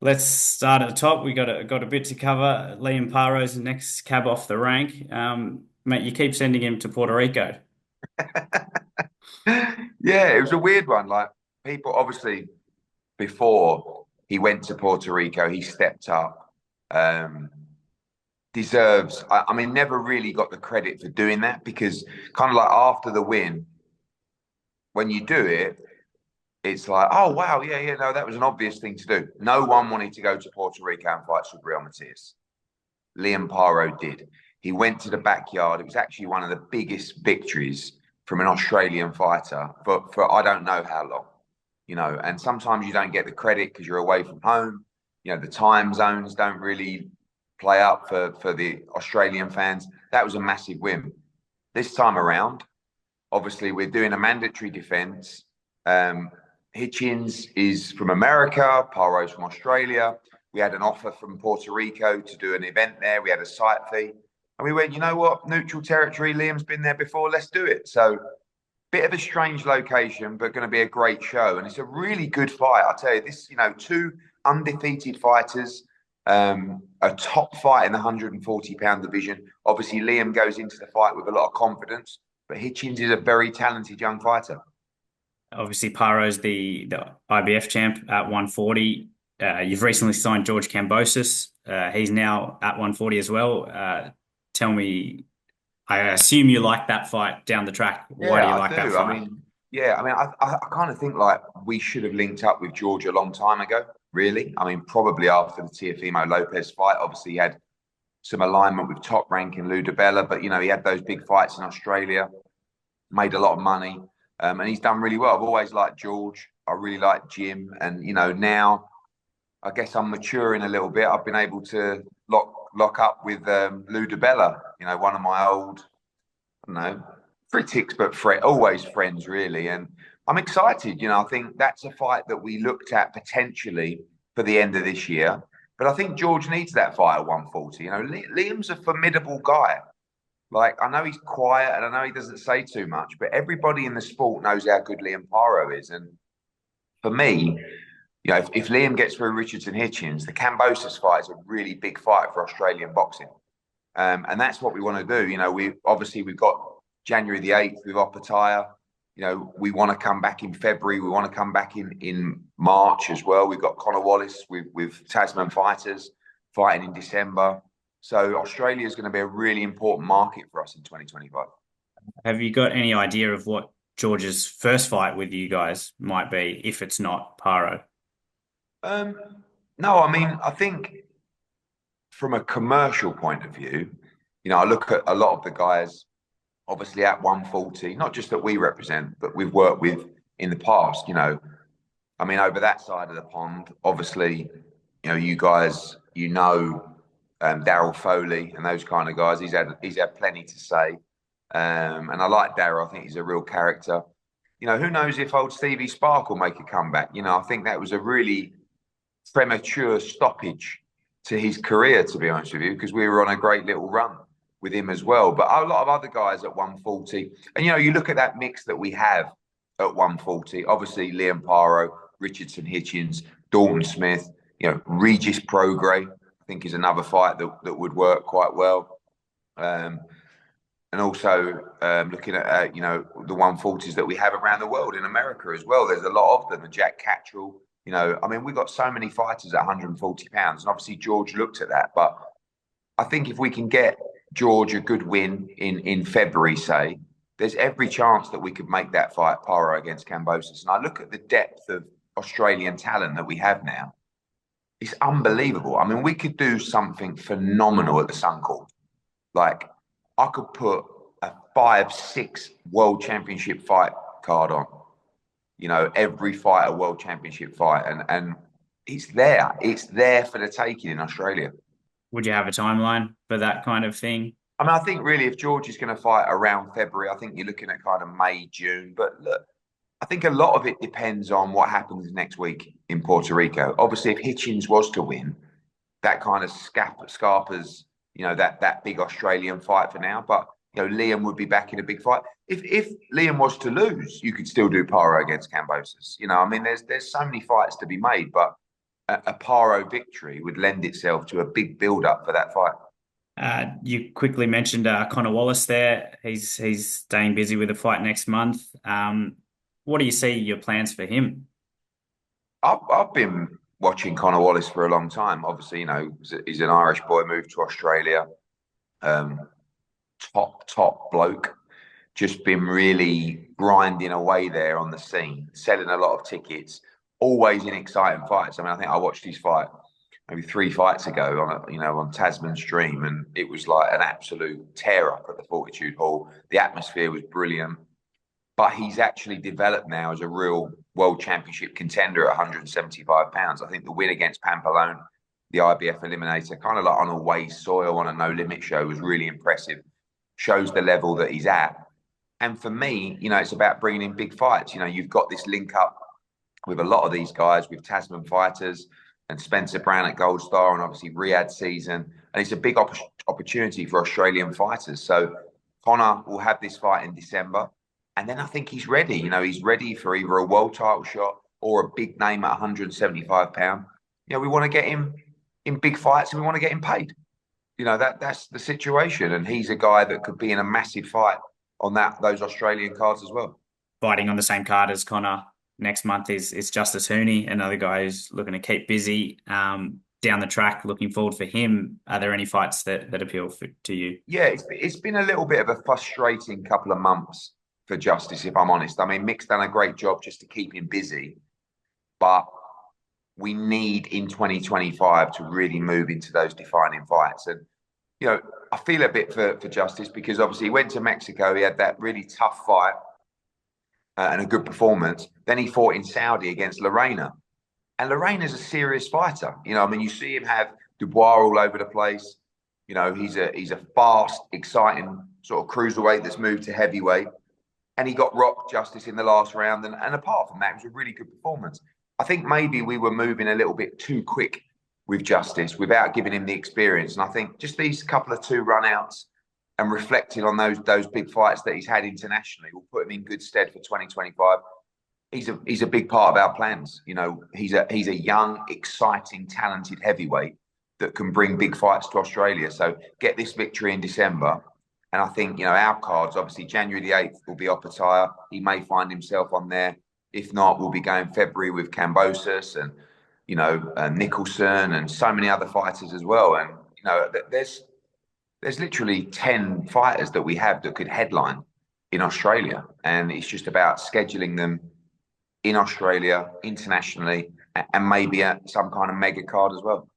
Let's start at the top. We got a bit to cover. Liam Parro's the next cab off the rank. Mate, you keep sending him to Puerto Rico. Yeah, it was a weird one. Like people, obviously, before he went to Puerto Rico, he stepped up. Um, Deserves. I mean, never really got the credit for doing that because kind of like after the win, when you do it, it's like, oh wow, yeah, yeah, no, that was an obvious thing to do. No one wanted to go to Puerto Rico and fight Subriel Matias. Liam Parro did. He went to the backyard. It was actually one of the biggest victories from an Australian fighter for I don't know how long, And sometimes you don't get the credit because you're away from home. The time zones don't really play up for the Australian fans. That was a massive win. This time around, obviously, we're doing a mandatory defence. Um, Hitchens is from America, Parro's from Australia. We had an offer from Puerto Rico to do an event there. We had a site fee. And we went, you know what? Neutral territory. Liam's been there before. Let's do it. So, bit of a strange location, but going to be a great show. And it's a really good fight. I tell you, two undefeated fighters, a top fight in the 140-pound division. Obviously, Liam goes into the fight with a lot of confidence, but Hitchens is a very talented young fighter. Obviously, Parro's the IBF champ at 140. You've recently signed George Kambosos. He's now at 140 as well. Tell me, I assume you like that fight down the track. Why do Yeah, you I like that do. I fight? mean, yeah, I mean, I kind of think like we should have linked up with George a long time ago, really. I mean, probably after the Teofimo Lopez fight. Obviously, he had some alignment with top ranking Lou DiBella, but he had those big fights in Australia, made a lot of money, and he's done really well. I've always liked George. I really like Jim, and now I guess I'm maturing a little bit. I've been able to lock up with Lou DiBella, one of my old, I don't know, critics, but always friends, really. And I'm excited. I think that's a fight that we looked at potentially for the end of this year. But I think George needs that fight at 140. Liam's a formidable guy. Like, I know he's quiet and I know he doesn't say too much, but everybody in the sport knows how good Liam Parro is. And for me, if Liam gets through Richardson Hitchens, the Kambosos fight is a really big fight for Australian boxing. And that's what we want to do. We've got January the 8th with Opetaia. We want to come back in February. We want to come back in March as well. We've got Conor Wallace with Tasman Fighters fighting in December. So Australia is going to be a really important market for us in 2025. Have you got any idea of what George's first fight with you guys might be if it's not Parro? Um, no, I mean, I think from a commercial point of view, I look at a lot of the guys obviously at 140, not just that we represent, but we've worked with in the past. I mean, over that side of the pond, obviously, you guys, Daryl Foley and those kind of guys. He's had plenty to say, and I like Daryl. I think he's a real character. Who knows if old Stevie Spark will make a comeback? I think that was a really premature stoppage to his career, to be honest with you, because we were on a great little run with him as well. But a lot of other guys at 140, and you look at that mix that we have at 140. Obviously, Liam Parro, Richardson Hitchens, Dalton Smith, Regis Prograis, I think is another fight that would work quite well. Um, and also looking at the 140s that we have around the world in America as well. There's a lot of them. And Jack Cattrall, I mean, we've got so many fighters at 140 pounds, and obviously George looked at that. But I think if we can get George a good win in February, say, there's every chance that we could make that fight Parro against Kambosos. And I look at the depth of Australian talent that we have now. It's unbelievable. I mean, we could do something phenomenal at the Suncorp. Like, I could put a 5, 6 world championship fight card on. Every fight a world championship fight, and it's there. It's there for the taking in Australia. Would you have a timeline for that kind of thing? I mean, I think really if George is going to fight around February, I think you're looking at kind of May, June. But look, I think a lot of it depends on what happens next week in Puerto Rico. Obviously, if Hitchens was to win, that kind of scarpers, that big Australian fight for now. But Liam would be back in a big fight. If Liam was to lose, you could still do Parro against Kambosos. I mean, there's so many fights to be made, but a Parro victory would lend itself to a big build-up for that fight. You quickly mentioned Conor Wallace there. He's staying busy with a fight next month. What do you see your plans for him? I've been watching Conor Wallace for a long time. Obviously, he's an Irish boy, moved to Australia. Um, top bloke. Just been really grinding away there on the scene, selling a lot of tickets, always in exciting fights. I mean, I think I watched his fight maybe 3 fights ago on Tasman's Dream, and it was like an absolute tear up at the Fortitude Hall. The atmosphere was brilliant, but he's actually developed now as a real world championship contender at 175 pounds. I think the win against Pampelone, the IBF eliminator, kind of like on away soil on a no limit show, was really impressive. Shows the level that he's at. And for me, it's about bringing in big fights. You've got this link up with a lot of these guys, with Tasman fighters and Spencer Brown at Gold Star, and obviously Riyadh season. And it's a big opportunity for Australian fighters. So Conor will have this fight in December. And then I think he's ready. He's ready for either a world title shot or a big name at 175 pounds. We want to get him in big fights and we want to get him paid. That's the situation. And he's a guy that could be in a massive fight on those Australian cards as well. Fighting on the same card as Conor next month is Justice Huni, another guy who's looking to keep busy down the track. Looking forward for him. Are there any fights that appeal to you? Yeah, it's been a little bit of a frustrating couple of months for Justice, if I'm honest. I mean, Mick's done a great job just to keep him busy, but we need in 2025 to really move into those defining fights. And I feel a bit for Justice because obviously he went to Mexico. He had that really tough fight and a good performance. Then he fought in Saudi against Lorena. And Lorena's a serious fighter. I mean, you see him have Dubois all over the place. He's a fast, exciting sort of cruiserweight that's moved to heavyweight. And he got rocked, Justice, in the last round. And apart from that, it was a really good performance. I think maybe we were moving a little bit too quick with Justice without giving him the experience. And I think just these couple of 2 run-outs and reflecting on those big fights that he's had internationally will put him in good stead for 2025. He's a big part of our plans. He's a young, exciting, talented heavyweight that can bring big fights to Australia. So get this victory in December. And I think, our cards, obviously January the 8th will be Opetaia. He may find himself on there. If not, we'll be going February with Kambosos and Nicholson and so many other fighters as well. And there's literally 10 fighters that we have that could headline in Australia, and it's just about scheduling them in Australia, internationally, and maybe at some kind of mega card as well.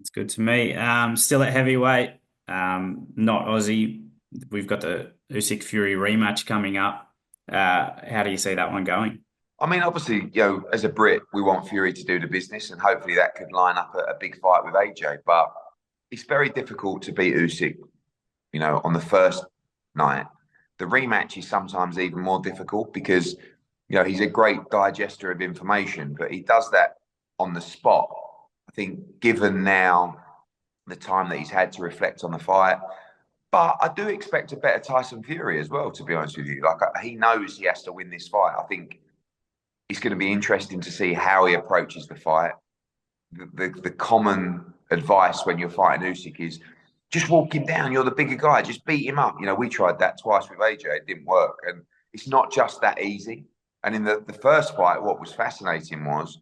It's good to me. Still at heavyweight, not Aussie. We've got the Usyk Fury rematch coming up. How do you see that one going? I mean, obviously, as a Brit, we want Fury to do the business, and hopefully that could line up a big fight with AJ. But it's very difficult to beat Usyk, on the first night. The rematch is sometimes even more difficult because, he's a great digester of information, but he does that on the spot. I think given now the time that he's had to reflect on the fight, but I do expect a better Tyson Fury as well, to be honest with you. Like, he knows he has to win this fight. I think it's going to be interesting to see how he approaches the fight. The common advice when you're fighting Usyk is just walk him down. You're the bigger guy. Just beat him up. We tried that twice with AJ. It didn't work. And it's not just that easy. And in the first fight, what was fascinating was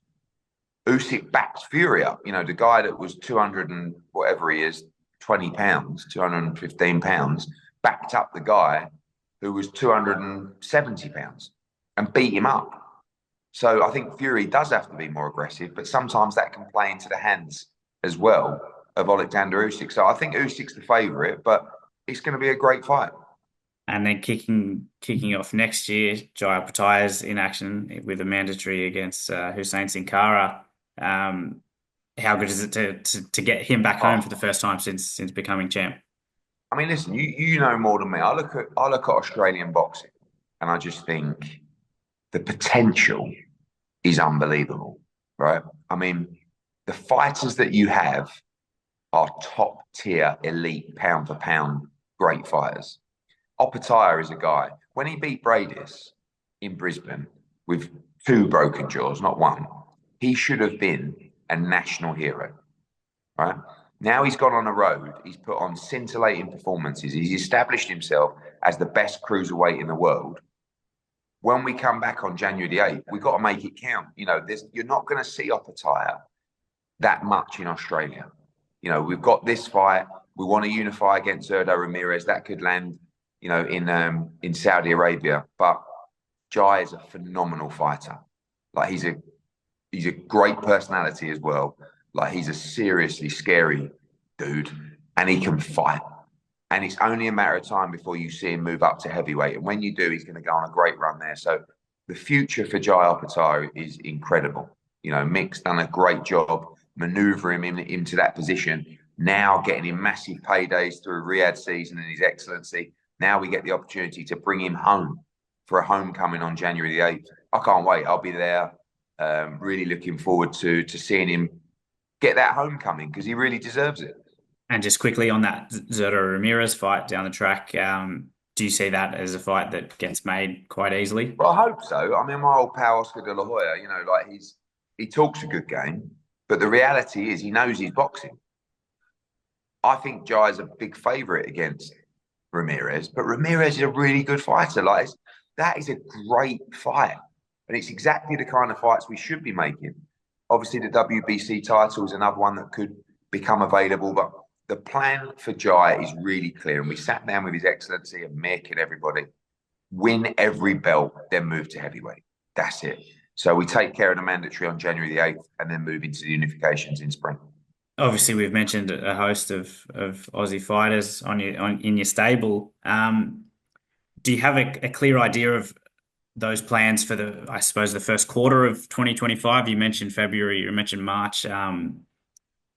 Usyk backed Fury up. The guy that was 200 and whatever he is, 20 pounds, 215 pounds, backed up the guy who was 270 pounds and beat him up. So I think Fury does have to be more aggressive, but sometimes that can play into the hands as well of Alexander Usyk. So I think Usyk's the favourite, but it's going to be a great fight. And then kicking off next year, Jai Opetaia's in action with a mandatory against Hussein Sin Cara. How good is it to get him back home for the first time since becoming champ? I mean, listen, you know more than me. I look at Australian boxing, and I just think the potential is unbelievable, right? I mean, the fighters that you have are top tier, elite, pound for pound, great fighters. Opetaia is a guy, when he beat Bradis in Brisbane with 2 broken jaws, not 1, he should have been and national hero, right? Now he's gone on a road. He's put on scintillating performances. He's established himself as the best cruiserweight in the world. When we come back on January the 8th, we've got to make it count. You're not going to see Opetaia that much in Australia. We've got this fight. We want to unify against Zurdo Ramirez. That could land, in Saudi Arabia. But Jai is a phenomenal fighter. Like he's a great personality as well. Like he's a seriously scary dude, and he can fight. And it's only a matter of time before you see him move up to heavyweight. And when you do, he's going to go on a great run there. So the future for Jai Opetaia is incredible. Mick's done a great job maneuvering him into that position. Now getting him massive paydays through Riyadh season and his excellency. Now we get the opportunity to bring him home for a homecoming on January the 8th. I can't wait. I'll be there. Really looking forward to seeing him get that homecoming because he really deserves it. And just quickly on that Zurdo Ramirez fight down the track, do you see that as a fight that gets made quite easily? Well, I hope so. I mean, my old pal Oscar De La Hoya, like he talks a good game, but the reality is he knows he's boxing. I think Jai's a big favourite against Ramirez, but Ramirez is a really good fighter. That is a great fight, and it's exactly the kind of fights we should be making. Obviously, the WBC title is another one that could become available, but the plan for Jai is really clear. And we sat down with His Excellency and Mick and everybody. Win every belt, then move to heavyweight. That's it. So we take care of the mandatory on January the 8th and then move into the unifications in spring. Obviously, we've mentioned a host of Aussie fighters in your stable. Do you have a clear idea of those plans for I suppose, the first quarter of 2025? You mentioned February, you mentioned March.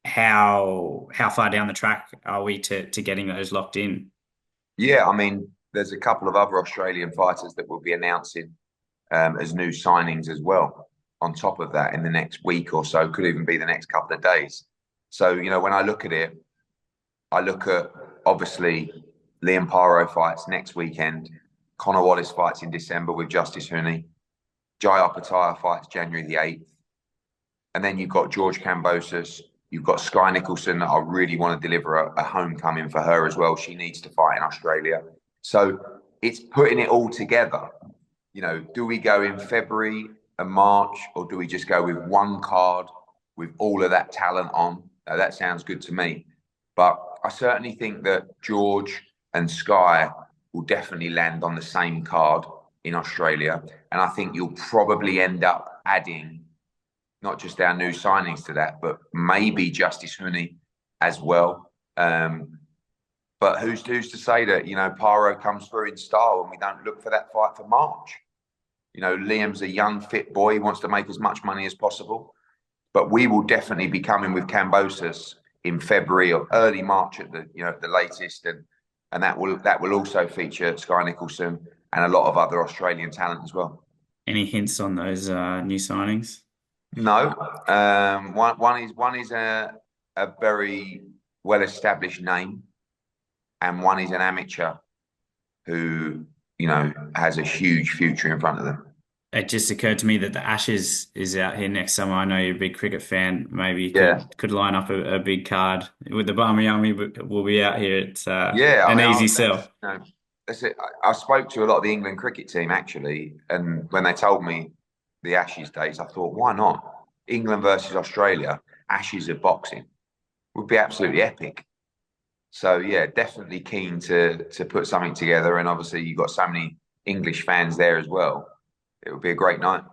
How far down the track are we to getting those locked in? Yeah, I mean, there's a couple of other Australian fighters that will be announcing as new signings as well. On top of that, in the next week or so, could even be the next couple of days. So, when I look at it, I look at obviously Liam Parro fights next weekend. Conor Wallace fights in December with Justice Huni. Jai Opetaia fights January the 8th. And then you've got George Kambosos. You've got Sky Nicholson that I really want to deliver a homecoming for her as well. She needs to fight in Australia. So it's putting it all together. Do we go in February and March, or do we just go with one card with all of that talent on? That sounds good to me. But I certainly think that George and Sky will definitely land on the same card in Australia. And I think you'll probably end up adding not just our new signings to that, but maybe Justice Huni as well. But who's to say that, Parro comes through in style and we don't look for that fight for March? Liam's a young, fit boy. He wants to make as much money as possible. But we will definitely be coming with Kambosos in February or early March at the latest. And that will also feature Sky Nicholson and a lot of other Australian talent as well. Any hints on those new signings? No, one is a very well-established name, and one is an amateur who has a huge future in front of them. It just occurred to me that the Ashes is out here next summer. I know you're a big cricket fan. Maybe you could line up a big card with the Barmy Army, but we'll be out here. It's an easy sell. That's it. I spoke to a lot of the England cricket team actually, and when they told me the Ashes dates, I thought, why not? England versus Australia, Ashes of boxing would be absolutely epic. So yeah, definitely keen to put something together. And obviously you've got so many English fans there as well. It would be a great night.